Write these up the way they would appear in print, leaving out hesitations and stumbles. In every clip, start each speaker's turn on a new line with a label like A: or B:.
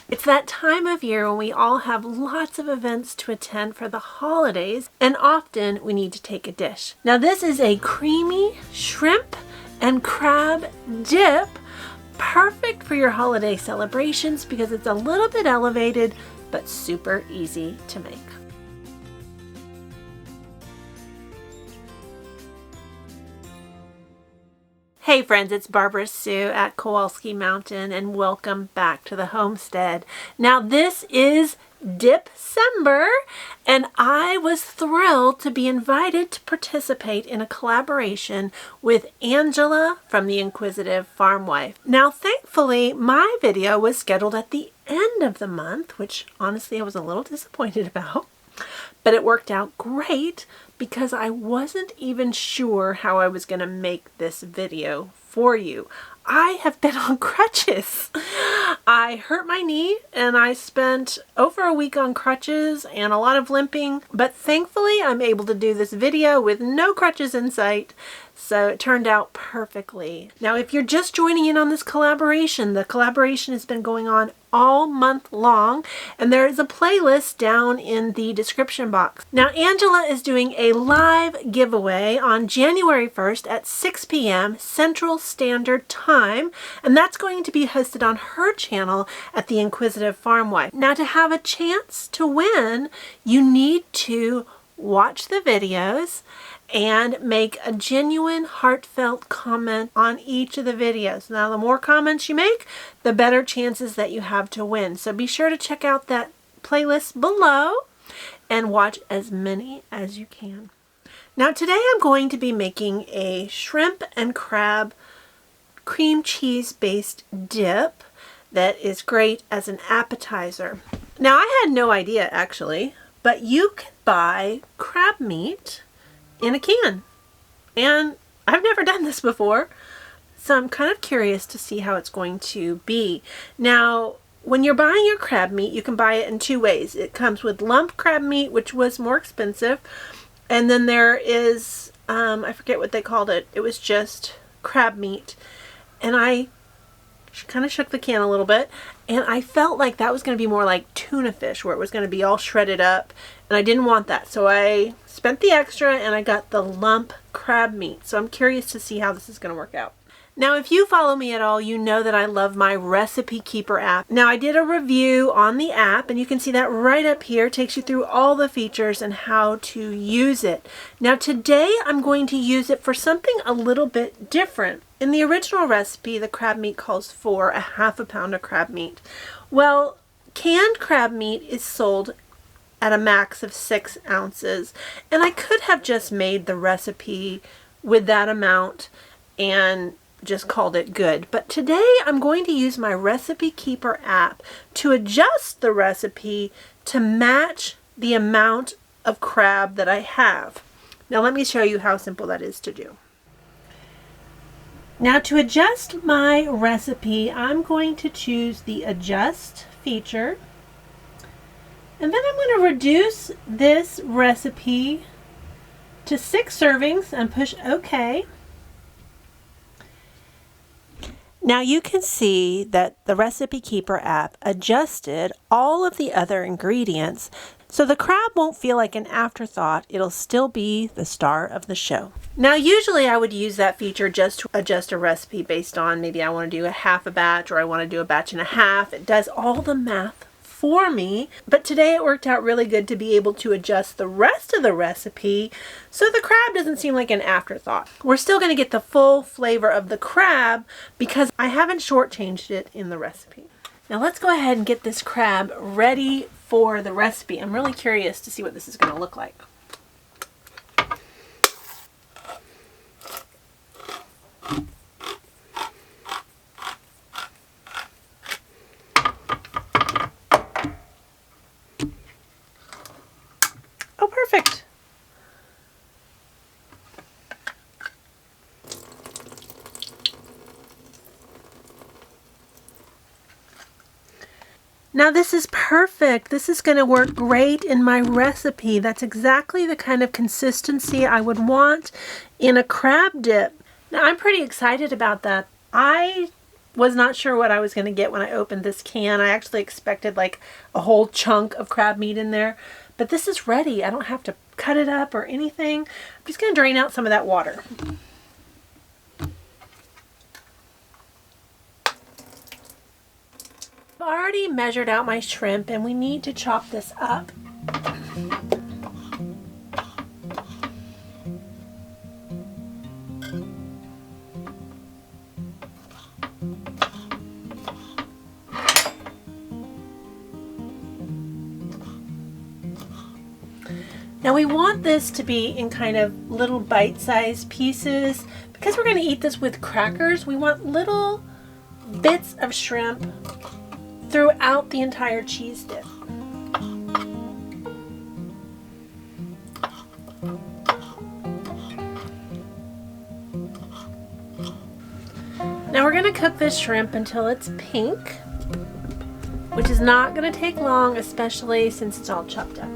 A: It's that time of year when we all have lots of events to attend for the holidays, and often we need to take a dish. Now this is a creamy shrimp and crab dip, perfect for your holiday celebrations because it's a little bit elevated, but super easy to make. Hey friends, it's Barbara Sue at Kowalski Mountain and welcome back to the homestead. Now this is Dipcember and I was thrilled to be invited to participate in a collaboration with Angela from the Inquisitive Farm Wife. Now thankfully my video was scheduled at the end of the month, which honestly I was a little disappointed about, but it worked out great because I wasn't even sure how I was going to make this video for you. I have been on crutches. I hurt my knee and I spent over a week on crutches and a lot of limping, but thankfully I'm able to do this video with no crutches in sight, so it turned out perfectly. Now if you're just joining in on this collaboration, the collaboration has been going on all month long and there is a playlist down in the description box. Now Angela is doing a live giveaway on January 1st at 6 p.m. Central Standard Time, and that's going to be hosted on her channel at the Inquisitive Farm Wife. Now to have a chance to win, you need to watch the videos and make a genuine, heartfelt comment on each of the videos. Now, the more comments you make, the better chances that you have to win. So be sure to check out that playlist below and watch as many as you can. Now, today I'm going to be making a shrimp and crab cream cheese based dip that is great as an appetizer. Now, I had no idea actually, but you can buy crab meat in a can, and I've never done this before, so I'm kind of curious to see how it's going to be. Now when you're buying your crab meat, you can buy it in two ways. It comes with lump crab meat, which was more expensive, and then there is I forget what they called it. It was just crab meat, and I kind of shook the can a little bit and I felt like that was going to be more like tuna fish, where it was going to be all shredded up, and I didn't want that, so I spent the extra and I got the lump crab meat. So I'm curious to see how this is going to work out. Now if you follow me at all, you know that I love my Recipe Keeper app. Now I did a review on the app and you can see that right up here. It takes you through all the features and how to use it. Now today I'm going to use it for something a little bit different. In the original recipe, the crab meat calls for a ½ pound of crab meat. Well, canned crab meat is sold at a max of 6 ounces, and I could have just made the recipe with that amount and just called it good. But today I'm going to use my Recipe Keeper app to adjust the recipe to match the amount of crab that I have. Now let me show you how simple that is to do. Now to adjust my recipe, I'm going to choose the adjust feature, and then I'm going to reduce this recipe to 6 servings and push OK. Now you can see that the Recipe Keeper app adjusted all of the other ingredients, so the crab won't feel like an afterthought. It'll still be the star of the show. Now usually I would use that feature just to adjust a recipe based on maybe I want to do a half a batch or I want to do a batch and a half. It does all the math for me, but today it worked out really good to be able to adjust the rest of the recipe so the crab doesn't seem like an afterthought. We're still going to get the full flavor of the crab because I haven't shortchanged it in the recipe. Now let's go ahead and get this crab ready for the recipe. I'm really curious to see what this is going to look like. Oh, perfect. Now this is perfect. This is going to work great in my recipe. That's exactly the kind of consistency I would want in a crab dip. Now I'm pretty excited about that. I was not sure what I was going to get when I opened this can. I actually expected like a whole chunk of crab meat in there. But this is ready. I don't have to cut it up or anything. I'm just going to drain out some of that water. I've already measured out my shrimp and we need to chop this up. Now we want this to be in kind of little bite-sized pieces. Because we're going to eat this with crackers, we want little bits of shrimp throughout the entire cheese dip. Now we're going to cook this shrimp until it's pink, which is not going to take long, especially since it's all chopped up.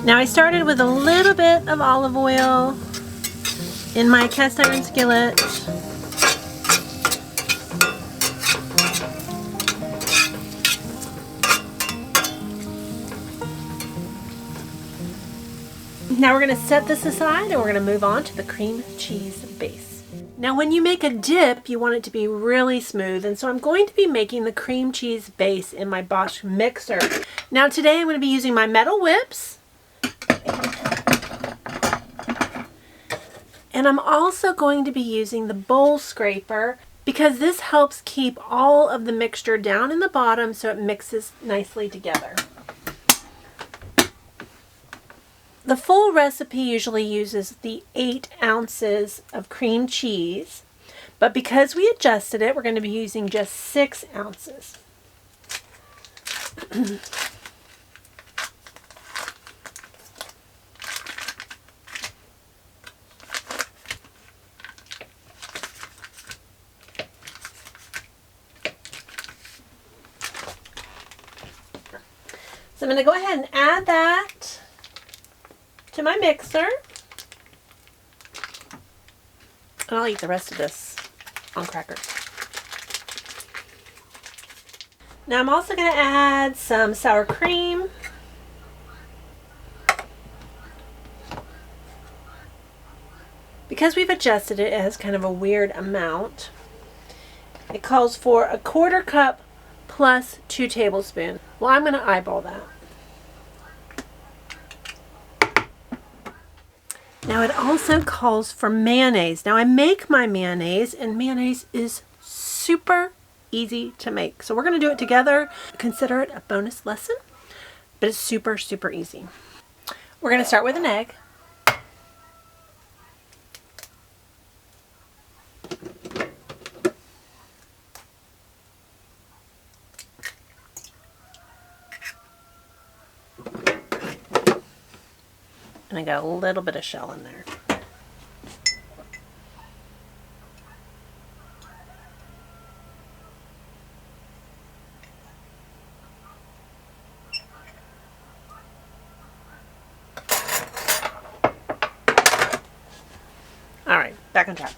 A: Now I started with a little bit of olive oil in my cast iron skillet. Now we're going to set this aside and we're going to move on to the cream cheese base. Now when you make a dip, you want it to be really smooth, and so I'm going to be making the cream cheese base in my Bosch mixer. Now today I'm going to be using my metal whips. And I'm also going to be using the bowl scraper because this helps keep all of the mixture down in the bottom so it mixes nicely together. The full recipe usually uses the 8 ounces of cream cheese, but because we adjusted it, we're going to be using just 6 ounces. So I'm going to go ahead and add that to my mixer. And I'll eat the rest of this on crackers. Now I'm also going to add some sour cream. Because we've adjusted it, it has kind of a weird amount. It calls for 1/4 cup plus 2 tablespoons. Well, I'm going to eyeball that. Now it also calls for mayonnaise. Now I make my mayonnaise, and mayonnaise is super easy to make. So we're going to do it together. Consider it a bonus lesson, but it's super, super easy. We're going to start with an egg. And I got a little bit of shell in there. All right, back on track.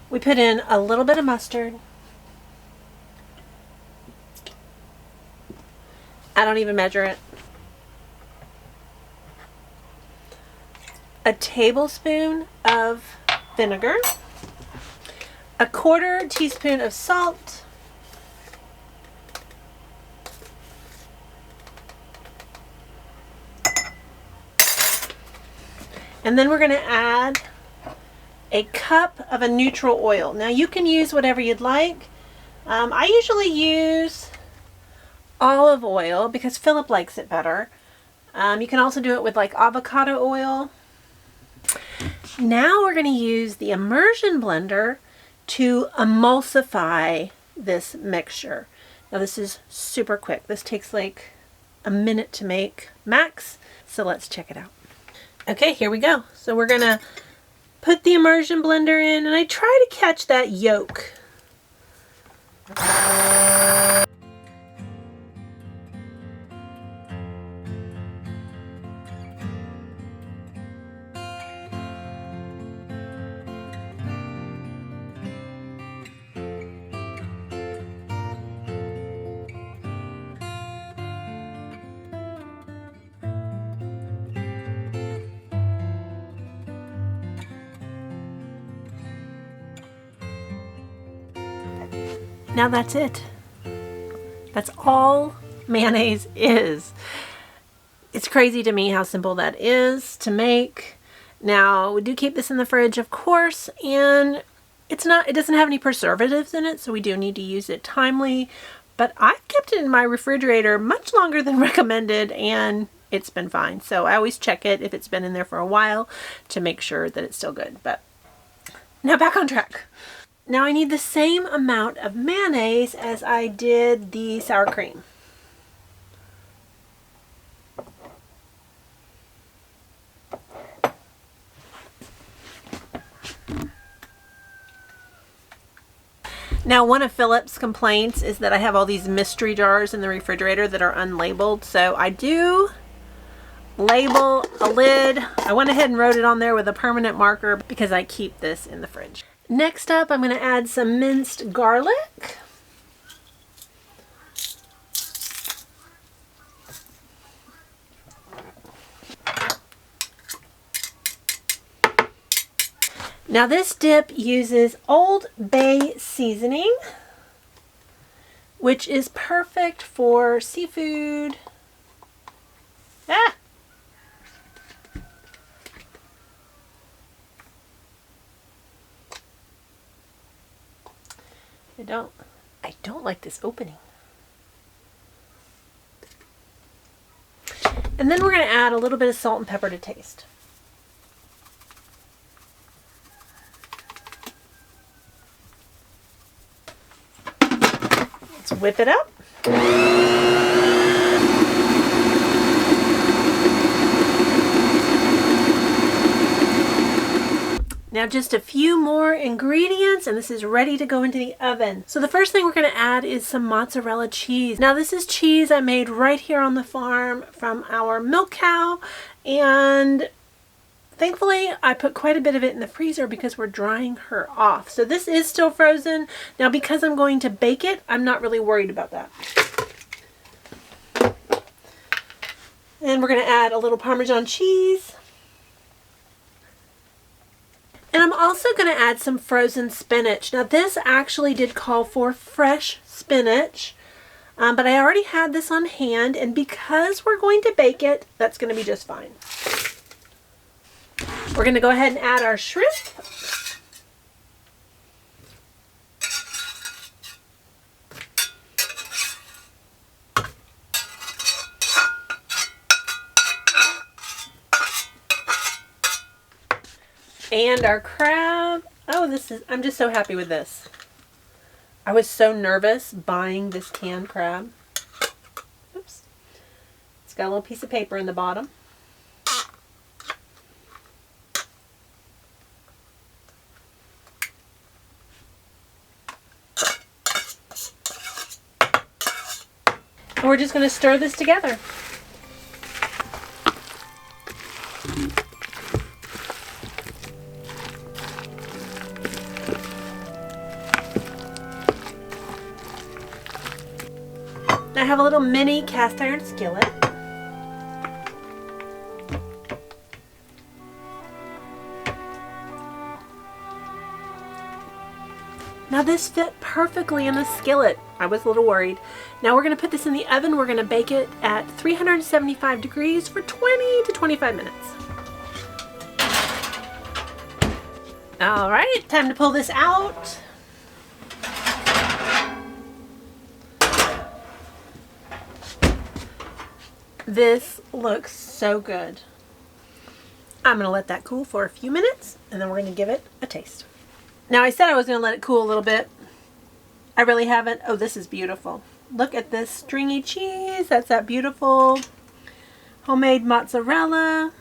A: We put in a little bit of mustard. I don't even measure it. A tablespoon of vinegar, 1/4 teaspoon of salt, and then we're going to add a cup of a neutral oil. Now you can use whatever you'd like. I usually use olive oil because Philip likes it better. You can also do it with like avocado oil. Now we're going to use the immersion blender to emulsify this mixture. Now this is super quick. This takes like a minute to make max, so let's check it out. Okay, here we go. So we're gonna put the immersion blender in, and I try to catch that yolk. Now that's it. That's all mayonnaise is. It's crazy to me how simple that is to make. Now, we do keep this in the fridge, of course, and it doesn't have any preservatives in it, so we do need to use it timely. But I've kept it in my refrigerator much longer than recommended, and it's been fine. So I always check it if it's been in there for a while to make sure that it's still good. But now back on track. Now I need the same amount of mayonnaise as I did the sour cream. Now, one of Philip's complaints is that I have all these mystery jars in the refrigerator that are unlabeled. So I do label a lid. I went ahead and wrote it on there with a permanent marker because I keep this in the fridge. Next up, I'm going to add some minced garlic. Now this dip uses Old Bay seasoning, which is perfect for seafood. I don't like this opening. And then we're going to add a little bit of salt and pepper to taste. Let's whip it up. Now just a few more ingredients and this is ready to go into the oven. So the first thing we're going to add is some mozzarella cheese. Now this is cheese I made right here on the farm from our milk cow, and thankfully I put quite a bit of it in the freezer because we're drying her off. So this is still frozen. Now because I'm going to bake it, I'm not really worried about that. And we're going to add a little Parmesan cheese. And I'm also going to add some frozen spinach. Now this actually did call for fresh spinach, but I already had this on hand, and because we're going to bake it, that's going to be just fine. We're going to go ahead and add our shrimp. And our crab. Oh, I'm just so happy with this. I was so nervous buying this canned crab. Oops. It's got a little piece of paper in the bottom. And we're just going to stir this together. I have a little mini cast iron skillet. Now this fit perfectly in the skillet. I was a little worried. Now we're going to put this in the oven. We're going to bake it at 375 degrees for 20 to 25 minutes. All right, time to pull this out. This looks so good. I'm going to let that cool for a few minutes and then we're going to give it a taste. Now I said I was going to let it cool a little bit. I really haven't. Oh, this is beautiful. Look at this stringy cheese. That's that beautiful homemade mozzarella.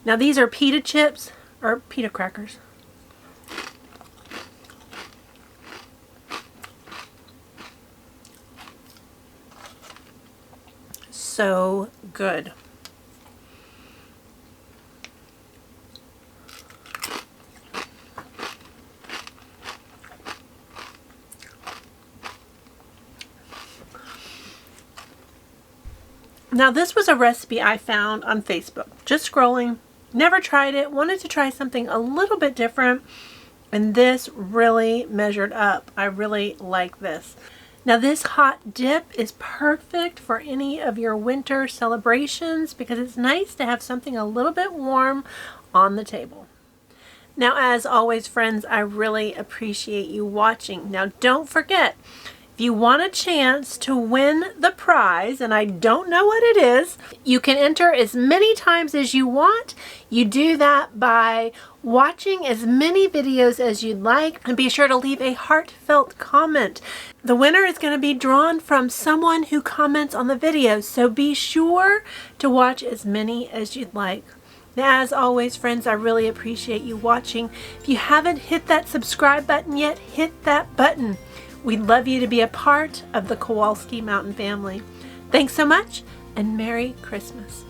A: Now these are pita chips, or pita crackers. So good. Now this was a recipe I found on Facebook. Just scrolling, never tried it, wanted to try something a little bit different, and this really measured up. I really like this. Now this hot dip is perfect for any of your winter celebrations because it's nice to have something a little bit warm on the table. Now, as always, friends, I really appreciate you watching. Now, don't forget, if you want a chance to win the prize, and I don't know what it is, you can enter as many times as you want. You do that by watching as many videos as you'd like, and be sure to leave a heartfelt comment. The winner is going to be drawn from someone who comments on the video, so be sure to watch as many as you'd like. Now, as always, friends, I really appreciate you watching. If you haven't hit that subscribe button yet, hit that button. We'd love you to be a part of the Kowalski Mountain family. Thanks so much, and Merry Christmas.